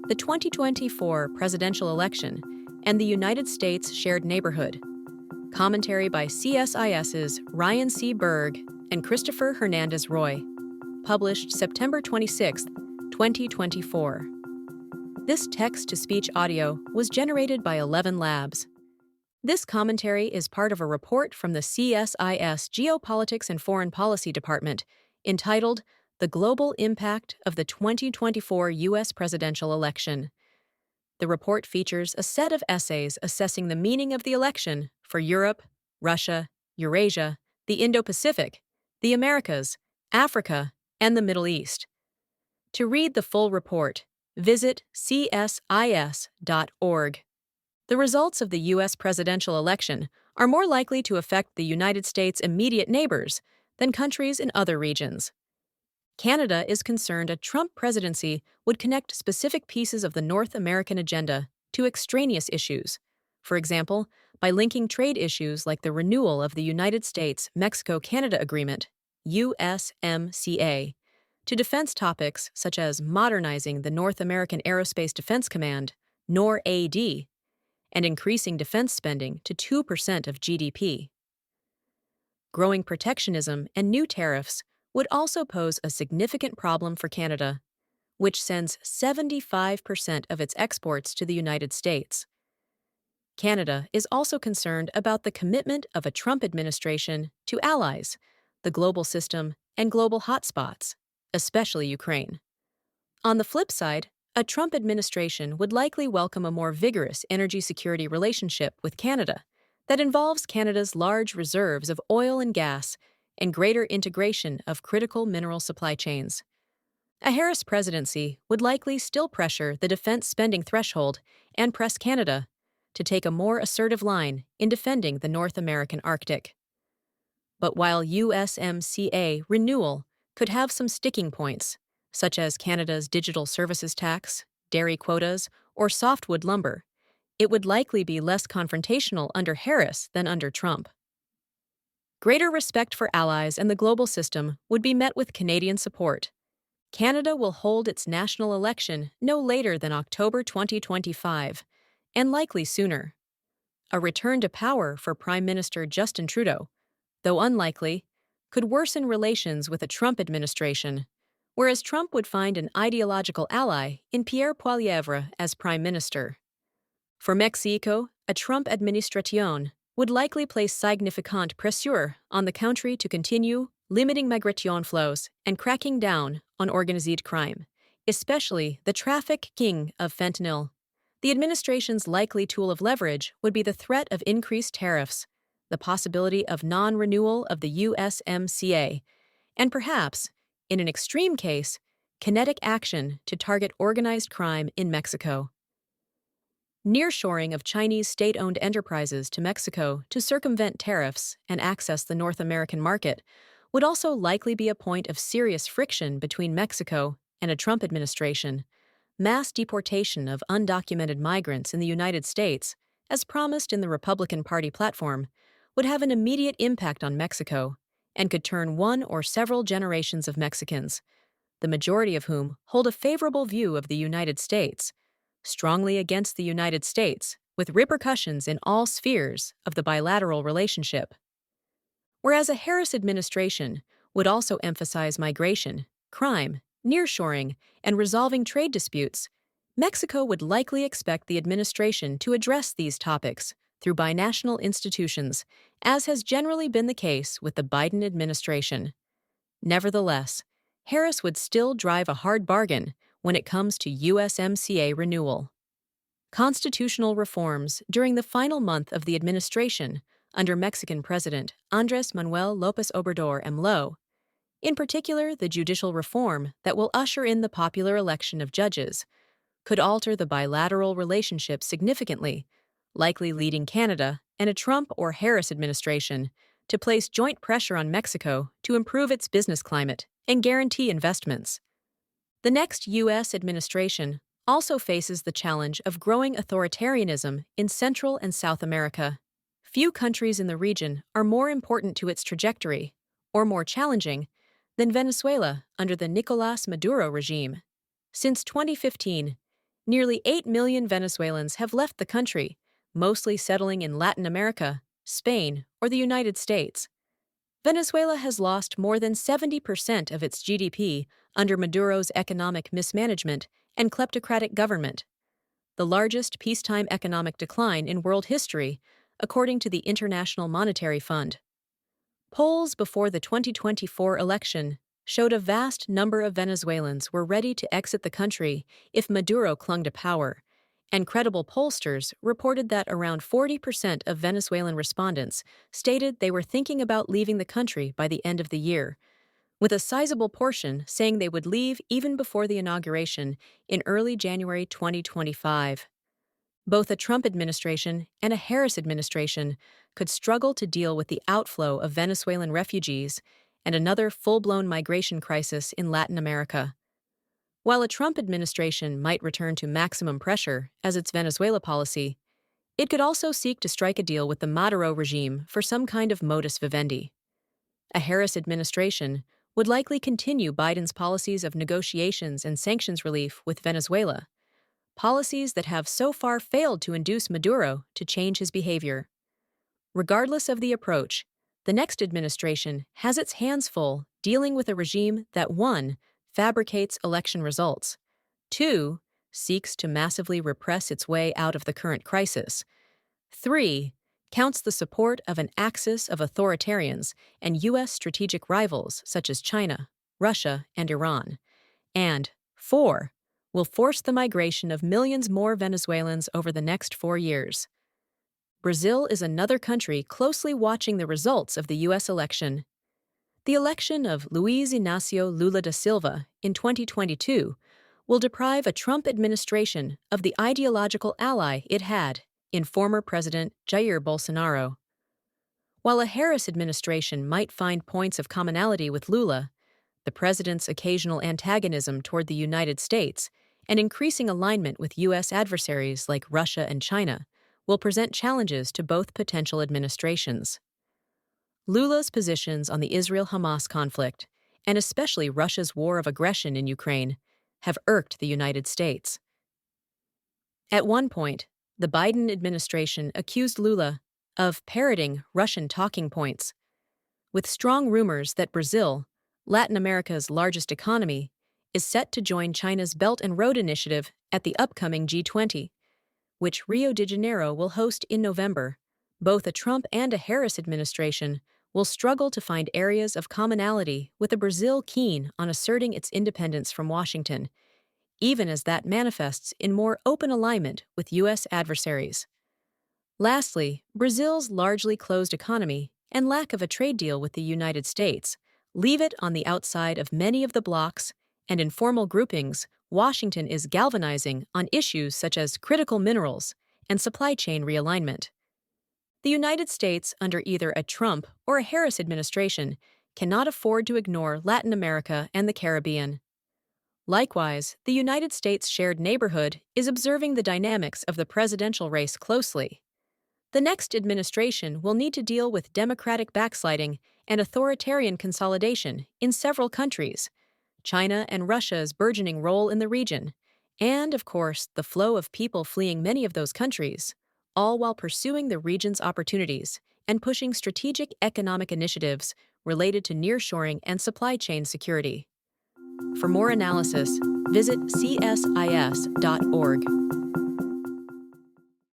The 2024 presidential election and the United States shared neighborhood. Commentary by CSIS's Ryan C. Berg and Christopher Hernandez Roy. Published September 26, 2024. This text-to-speech audio was generated by 11 Labs. This commentary is part of a report from the CSIS Geopolitics and Foreign Policy Department entitled The Global Impact of the 2024 U.S. Presidential Election. The report features a set of essays assessing the meaning of the election for Europe, Russia, Eurasia, the Indo-Pacific, the Americas, Africa, and the Middle East. To read the full report, visit csis.org. The results of the U.S. presidential election are more likely to affect the United States' immediate neighbors than countries in other regions. Canada is concerned a Trump presidency would connect specific pieces of the North American agenda to extraneous issues, for example, by linking trade issues like the renewal of the United States-Mexico-Canada Agreement, USMCA, to defense topics such as modernizing the North American Aerospace Defense Command, NORAD, and increasing defense spending to 2% of GDP. Growing protectionism and new tariffs would also pose a significant problem for Canada, which sends 75% of its exports to the United States. Canada is also concerned about the commitment of a Trump administration to allies, the global system, and global hotspots, especially Ukraine. On the flip side, a Trump administration would likely welcome a more vigorous energy security relationship with Canada that involves Canada's large reserves of oil and gas and greater integration of critical mineral supply chains. A Harris presidency would likely still pressure the defense spending threshold and press Canada to take a more assertive line in defending the North American Arctic. But while USMCA renewal could have some sticking points, such as Canada's digital services tax, dairy quotas, or softwood lumber, it would likely be less confrontational under Harris than under Trump. Greater respect for allies and the global system would be met with Canadian support. Canada will hold its national election no later than October 2025, and likely sooner. A return to power for Prime Minister Justin Trudeau, though unlikely, could worsen relations with a Trump administration, whereas Trump would find an ideological ally in Pierre Poilievre as Prime Minister. For Mexico, a Trump administration would likely place significant pressure on the country to continue limiting migration flows and cracking down on organized crime, especially the trafficking of fentanyl. The administration's likely tool of leverage would be the threat of increased tariffs, the possibility of non-renewal of the USMCA, and perhaps, in an extreme case, kinetic action to target organized crime in Mexico. Nearshoring of Chinese state-owned enterprises to Mexico to circumvent tariffs and access the North American market would also likely be a point of serious friction between Mexico and a Trump administration. Mass deportation of undocumented migrants in the United States, as promised in the Republican Party platform, would have an immediate impact on Mexico and could turn one or several generations of Mexicans, the majority of whom hold a favorable view of the United States, strongly against the United States, with repercussions in all spheres of the bilateral relationship. Whereas a Harris administration would also emphasize migration, crime, nearshoring, and resolving trade disputes, Mexico would likely expect the administration to address these topics through binational institutions, as has generally been the case with the Biden administration. Nevertheless, Harris would still drive a hard bargain when it comes to USMCA renewal. Constitutional reforms during the final month of the administration under Mexican President Andrés Manuel López Obrador MLO, in particular the judicial reform that will usher in the popular election of judges, could alter the bilateral relationship significantly, likely leading Canada and a Trump or Harris administration to place joint pressure on Mexico to improve its business climate and guarantee investments. The next U.S. administration also faces the challenge of growing authoritarianism in Central and South America. Few countries in the region are more important to its trajectory, or more challenging, than Venezuela under the Nicolás Maduro regime. Since 2015, nearly 8 million Venezuelans have left the country, mostly settling in Latin America, Spain, or the United States. Venezuela has lost more than 70% of its GDP under Maduro's economic mismanagement and kleptocratic government, the largest peacetime economic decline in world history, according to the International Monetary Fund. Polls before the 2024 election showed a vast number of Venezuelans were ready to exit the country if Maduro clung to power, and credible pollsters reported that around 40% of Venezuelan respondents stated they were thinking about leaving the country by the end of the year, with a sizable portion saying they would leave even before the inauguration in early January 2025. Both a Trump administration and a Harris administration could struggle to deal with the outflow of Venezuelan refugees and another full-blown migration crisis in Latin America. While a Trump administration might return to maximum pressure as its Venezuela policy, it could also seek to strike a deal with the Maduro regime for some kind of modus vivendi. A Harris administration would likely continue Biden's policies of negotiations and sanctions relief with Venezuela, policies that have so far failed to induce Maduro to change his behavior. Regardless of the approach, the next administration has its hands full dealing with a regime that 1. Fabricates election results, 2. Seeks to massively repress its way out of the current crisis, 3. Counts the support of an axis of authoritarians and U.S. strategic rivals such as China, Russia, and Iran, and 4. Will force the migration of millions more Venezuelans over the next 4 years. Brazil is another country closely watching the results of the U.S. election. The election of Luiz Inácio Lula da Silva in 2022 will deprive a Trump administration of the ideological ally it had in former President Jair Bolsonaro. While a Harris administration might find points of commonality with Lula, the president's occasional antagonism toward the United States and increasing alignment with U.S. adversaries like Russia and China will present challenges to both potential administrations. Lula's positions on the Israel-Hamas conflict, and especially Russia's war of aggression in Ukraine, have irked the United States. At one point, the Biden administration accused Lula of parroting Russian talking points, with strong rumors that Brazil, Latin America's largest economy, is set to join China's Belt and Road Initiative at the upcoming G20, which Rio de Janeiro will host in November. Both a Trump and a Harris administration will struggle to find areas of commonality with a Brazil keen on asserting its independence from Washington, even as that manifests in more open alignment with U.S. adversaries. Lastly, Brazil's largely closed economy and lack of a trade deal with the United States leave it on the outside of many of the blocs and informal groupings Washington is galvanizing on issues such as critical minerals and supply chain realignment. The United States, under either a Trump or a Harris administration, cannot afford to ignore Latin America and the Caribbean. Likewise, the United States' shared neighborhood is observing the dynamics of the presidential race closely. The next administration will need to deal with democratic backsliding and authoritarian consolidation in several countries, China and Russia's burgeoning role in the region, and, of course, the flow of people fleeing many of those countries, all while pursuing the region's opportunities and pushing strategic economic initiatives related to nearshoring and supply chain security. For more analysis, visit csis.org.